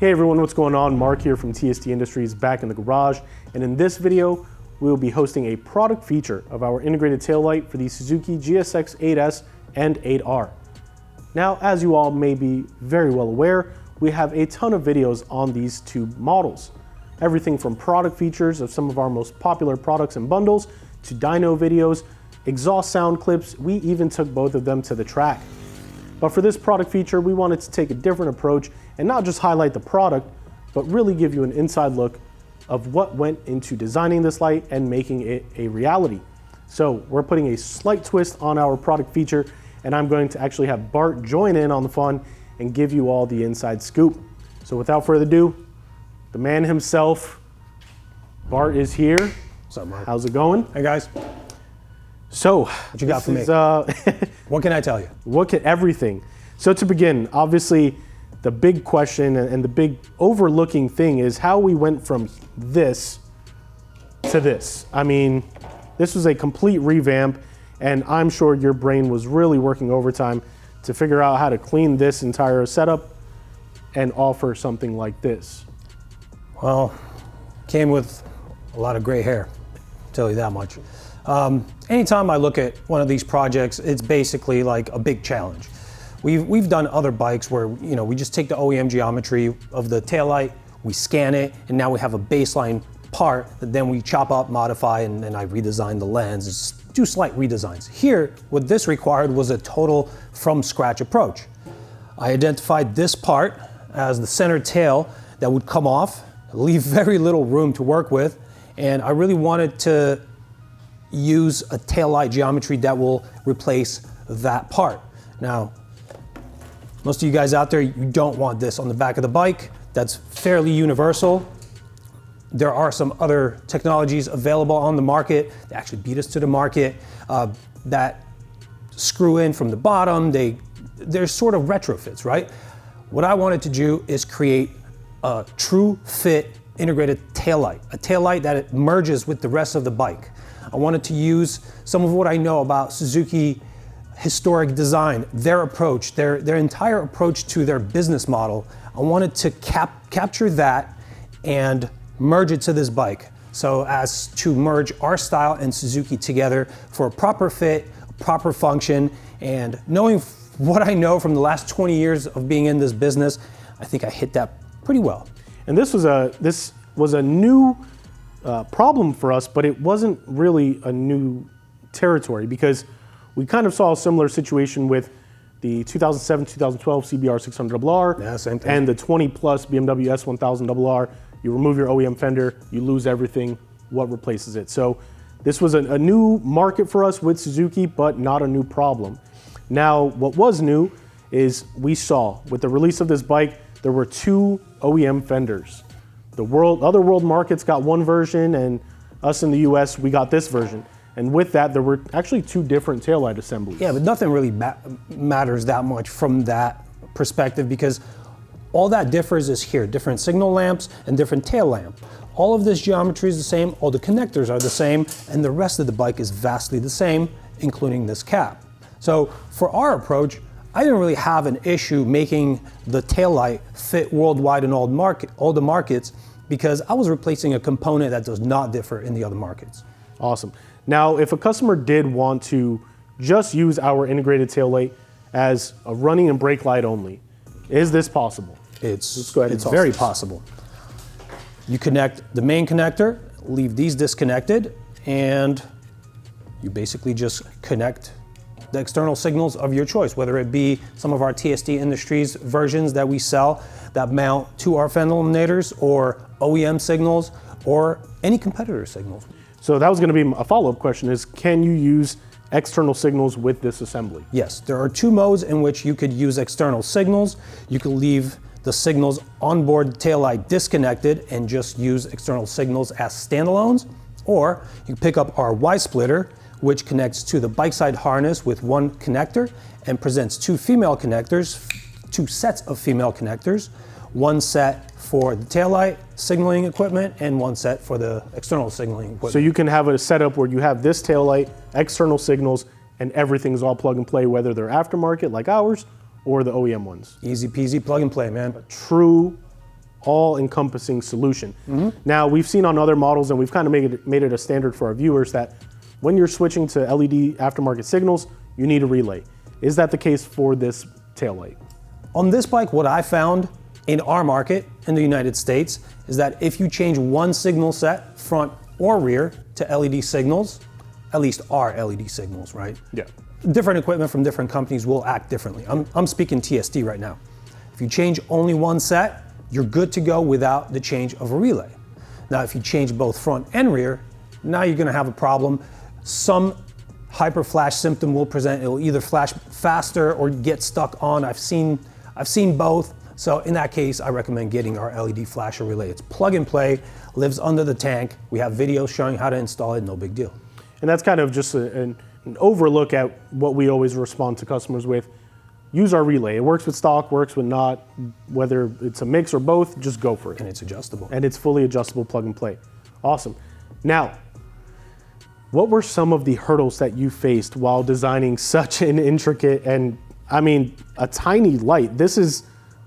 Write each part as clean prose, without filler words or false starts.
Hey everyone, what's going on? Mark here from TST Industries back in the garage, and in this video we will be hosting a product feature of our integrated taillight for the Suzuki GSX-8S and 8R. Now, as you all may be very well aware, we have a ton of videos on these two models. Everything from product features of some of our most popular products and bundles to dyno videos, exhaust sound clips. We even took both of them to the track. But for this product feature, we wanted to take a different approach and not just highlight the product, but really give you an inside look of what went into designing this light and making it a reality. So we're putting a slight twist on our product feature, and I'm going to actually have Bart join in on the fun and give you all the inside scoop. So without further ado, the man himself, Bart is here. What's up, Mark? How's it going? Hey guys. So, what you got for me? What can I tell you? What can everything? So to begin, obviously, the big question and the big overlooking thing is how we went from this to this. I mean, this was a complete revamp, and I'm sure your brain was really working overtime to figure out how to clean this entire setup and offer something like this. Well, came with a lot of gray hair, I'll tell you that much. Anytime I look at one of these projects, it's basically like a big challenge. We've done other bikes where, you know, we just take the OEM geometry of the taillight, we scan it, and now we have a baseline part that then we chop up, modify, and then I redesign the lens, just do slight redesigns. Here, what this required was a total from scratch approach. I identified this part as the center tail that would come off, leave very little room to work with, and I really wanted to use a taillight geometry that will replace that part. Now, most of you guys out there, you don't want this on the back of the bike. That's fairly universal. There are some other technologies available on the market that actually beat us to the market that screw in from the bottom. They're sort of retrofits, right? What I wanted to do is create a true fit integrated taillight, a taillight that it merges with the rest of the bike. I wanted to use some of what I know about Suzuki historic design, their approach, their entire approach to their business model. I wanted to capture that and merge it to this bike, so as to merge our style and Suzuki together for a proper fit, proper function, and knowing what I know from the last 20 years of being in this business, I think I hit that pretty well. And this was a new problem for us, but it wasn't really a new territory because we kind of saw a similar situation with the 2007-2012 CBR 600RR, yeah, same thing, and the 20-plus BMW S1000RR. You remove your OEM fender, you lose everything. What replaces it? So this was a new market for us with Suzuki, but not a new problem. Now, what was new is we saw with the release of this bike, there were two OEM fenders. Other world markets got one version, and us in the US, we got this version. And with that, there were actually two different taillight assemblies. Yeah, but nothing really matters that much from that perspective because all that differs is here, different signal lamps and different tail lamp. All of this geometry is the same, all the connectors are the same, and the rest of the bike is vastly the same, including this cap. So for our approach, I didn't really have an issue making the taillight fit worldwide in all the markets because I was replacing a component that does not differ in the other markets. Awesome. Now, if a customer did want to just use our integrated taillight as a running and brake light only, is this possible? It's very possible. You connect the main connector, leave these disconnected, and you basically just connect the external signals of your choice, whether it be some of our TST Industries versions that we sell that mount to our fender eliminators, or OEM signals, or any competitor signals. So that was going to be a follow-up question is, can you use external signals with this assembly? Yes, there are two modes in which you could use external signals. You could leave the signals on board taillight disconnected and just use external signals as standalones, or you can pick up our Y splitter, which connects to the bike side harness with one connector and presents two sets of female connectors, one set for the taillight signaling equipment and one set for the external signaling equipment. So you can have a setup where you have this taillight, external signals, and everything's all plug and play, whether they're aftermarket like ours or the OEM ones. Easy peasy, plug and play, man. A true all-encompassing solution. Now, we've seen on other models, and we've kind of made it a standard for our viewers, that when you're switching to LED aftermarket signals, you need a relay. Is that the case for this taillight? On this bike, what I found in our market in the United States is that if you change one signal set, front or rear, to LED signals, at least our LED signals, right? Yeah. Different equipment from different companies will act differently. I'm speaking TST right now. If you change only one set, you're good to go without the change of a relay. Now, if you change both front and rear, now you're gonna have a problem. Some hyperflash symptom will present. It'll either flash faster or get stuck on. I've seen both. So in that case, I recommend getting our LED flasher relay. It's plug and play, lives under the tank. We have videos showing how to install it, no big deal. And that's kind of just an overlook at what we always respond to customers with. Use our relay. It works with stock, works with not, whether it's a mix or both, just go for it. And it's adjustable. And it's fully adjustable plug and play. Awesome. Now, what were some of the hurdles that you faced while designing such an intricate and, I mean, a tiny light? This is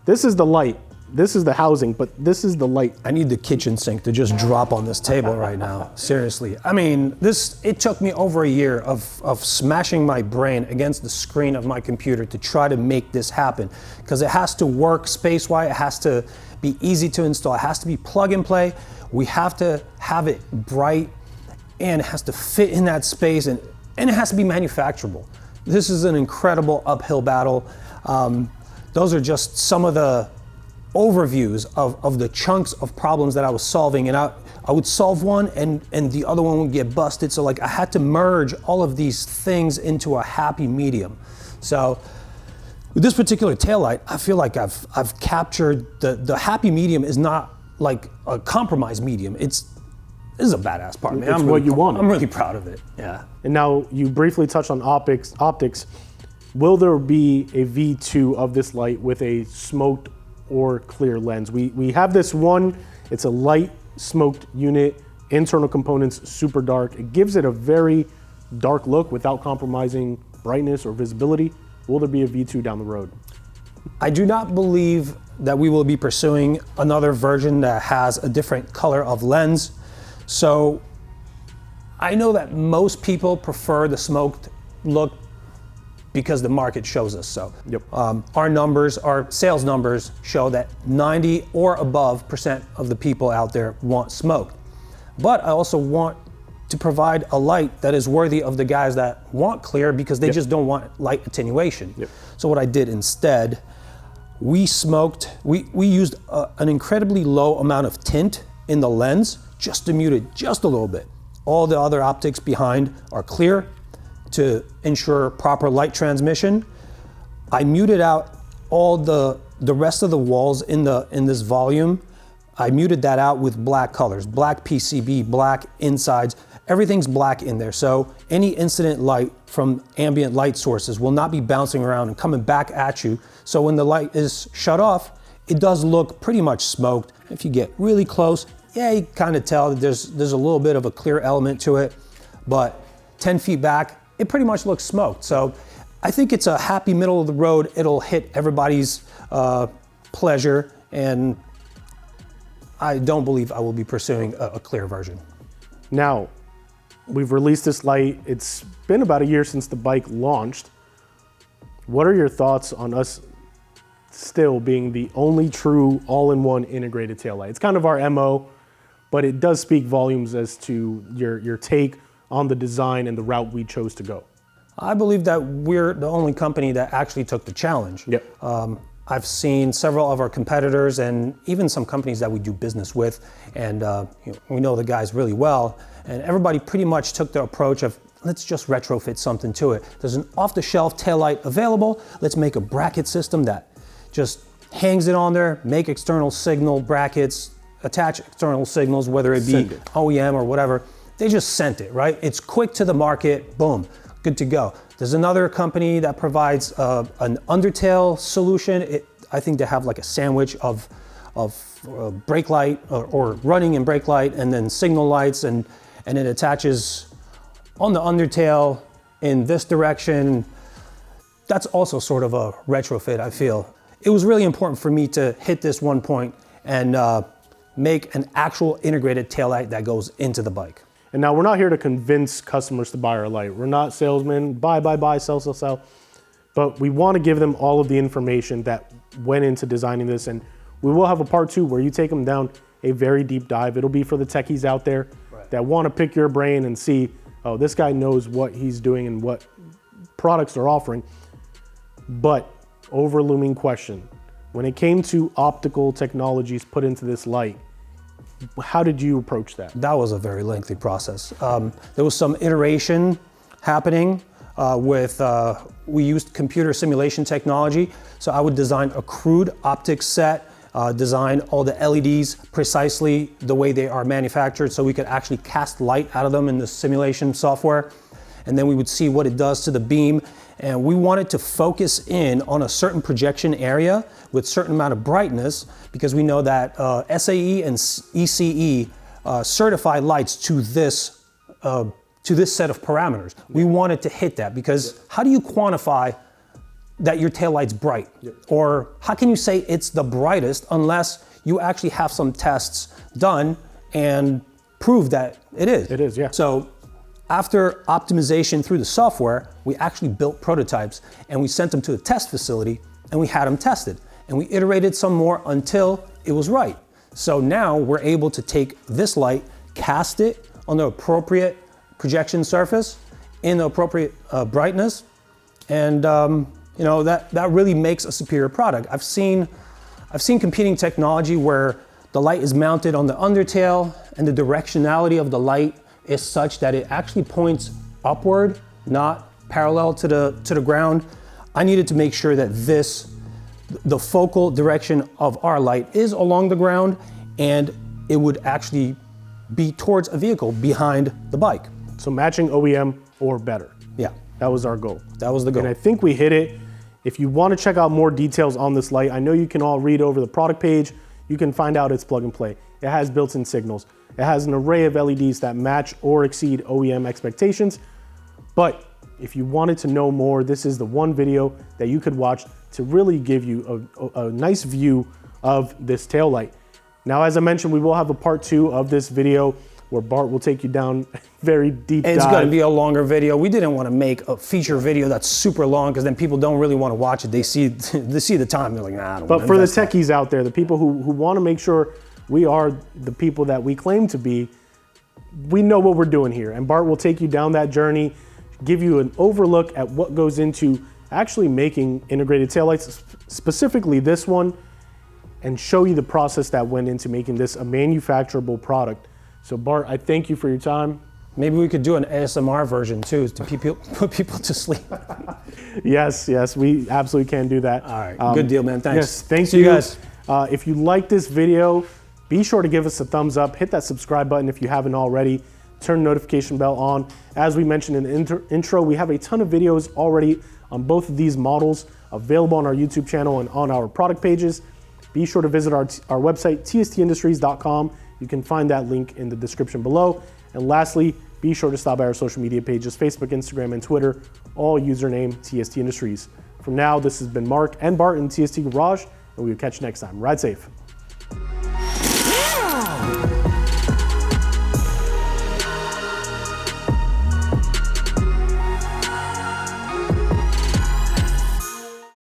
the light. This is the housing, but this is the light. I need the kitchen sink to just drop on this table right now. Seriously. I mean, it took me over a year of smashing my brain against the screen of my computer to try to make this happen. Because it has to work space-wise, it has to be easy to install, it has to be plug and play. We have to have it bright, and it has to fit in that space, and it has to be manufacturable. This is an incredible uphill battle. Those are just some of the overviews of the chunks of problems that I was solving, and I would solve one and the other one would get busted. So like I had to merge all of these things into a happy medium. So with this particular taillight, I feel like I've captured the happy medium. Is not like a compromise medium. This is a badass part, man. It's what you wanted. I'm really proud of it. Yeah. And now you briefly touched on optics. Will there be a V2 of this light with a smoked or clear lens? We have this one, it's a light smoked unit, internal components super dark. It gives it a very dark look without compromising brightness or visibility. Will there be a V2 down the road? I do not believe that we will be pursuing another version that has a different color of lens. So I know that most people prefer the smoked look because the market shows us so. Yep. Our sales numbers show that 90 or above % of the people out there want smoked. But I also want to provide a light that is worthy of the guys that want clear, because they just don't want light attenuation. Yep. So what I did instead, we used an incredibly low amount of tint in the lens just to mute it just a little bit. All the other optics behind are clear to ensure proper light transmission. I muted out all the rest of the walls in this volume. I muted that out with black colors, black PCB, black insides. Everything's black in there. So any incident light from ambient light sources will not be bouncing around and coming back at you. So when the light is shut off, it does look pretty much smoked. If you get really close, yeah, you kind of tell that there's a little bit of a clear element to it, but 10 feet back, it pretty much looks smoked. So I think it's a happy middle of the road. It'll hit everybody's pleasure, and I don't believe I will be pursuing a clear version. Now, we've released this light. It's been about a year since the bike launched. What are your thoughts on us still being the only true all-in-one integrated taillight? It's kind of our MO, but it does speak volumes as to your take on the design and the route we chose to go. I believe that we're the only company that actually took the challenge. Yep. I've seen several of our competitors and even some companies that we do business with, and we know the guys really well, and everybody pretty much took the approach of, let's just retrofit something to it. There's an off-the-shelf taillight available. Let's make a bracket system that just hangs it on there, make external signal brackets, attach external signals, whether it be OEM or whatever. They just sent it, right? It's quick to the market, boom, good to go. There's another company that provides an undertail solution. I think they have like a sandwich of brake light or running and brake light, and then signal lights, and it attaches on the undertail in this direction. That's also sort of a retrofit, I feel. It was really important for me to hit this one point and make an actual integrated taillight that goes into the bike. And now we're not here to convince customers to buy our light. We're not salesmen, buy, sell. But we want to give them all of the information that went into designing this. And we will have a part 2 where you take them down a very deep dive. It'll be for the techies out there that want to pick your brain and see, oh, this guy knows what he's doing and what products they're offering. But overlooming question, when it came to optical technologies put into this light, how did you approach that? That was a very lengthy process. There was some iteration happening we used computer simulation technology. So I would design a crude optics set, design all the LEDs precisely the way they are manufactured so we could actually cast light out of them in the simulation software. And then we would see what it does to the beam. And we wanted to focus in on a certain projection area with a certain amount of brightness because we know that SAE and ECE certify lights to this set of parameters. We wanted to hit that because how do you quantify that your taillight's bright? Or how can you say it's the brightest unless you actually have some tests done and prove that it is? It is, yeah. So after optimization through the software, we actually built prototypes and we sent them to a test facility and we had them tested. And we iterated some more until it was right. So now we're able to take this light, cast it on the appropriate projection surface in the appropriate brightness. And you know, that really makes a superior product. I've seen competing technology where the light is mounted on the undertail and the directionality of the light is such that it actually points upward, not parallel to the ground. I needed to make sure that the focal direction of our light is along the ground and it would actually be towards a vehicle behind the bike. So matching OEM or better. Yeah. That was our goal. That was the goal. And I think we hit it. If you want to check out more details on this light, I know you can all read over the product page. You can find out it's plug and play. It has built-in signals. It has an array of LEDs that match or exceed OEM expectations. But if you wanted to know more, this is the one video that you could watch to really give you a nice view of this taillight. Now, as I mentioned, we will have a part 2 of this video where Bart will take you down very deep dive. It's going to be a longer video. We didn't want to make a feature video that's super long because then people don't really want to watch it. They see the time, they're like, nah, I don't want to. But for the techies out there, the people who want to make sure we are the people that we claim to be, we know what we're doing here. And Bart will take you down that journey, give you an overlook at what goes into actually making integrated taillights, specifically this one, and show you the process that went into making this a manufacturable product. So Bart, I thank you for your time. Maybe we could do an ASMR version too to put people to sleep. Yes, we absolutely can do that. All right, good deal, man. Thanks. Yes, thanks See you guys. If you like this video, be sure to give us a thumbs up, hit that subscribe button if you haven't already, turn the notification bell on. As we mentioned in the intro, we have a ton of videos already on both of these models available on our YouTube channel and on our product pages. Be sure to visit our website, tstindustries.com. You can find that link in the description below. And lastly, be sure to stop by our social media pages, Facebook, Instagram, and Twitter, all username TST Industries. From now, this has been Mark and Bart in TST Garage, and we will catch you next time. Ride safe.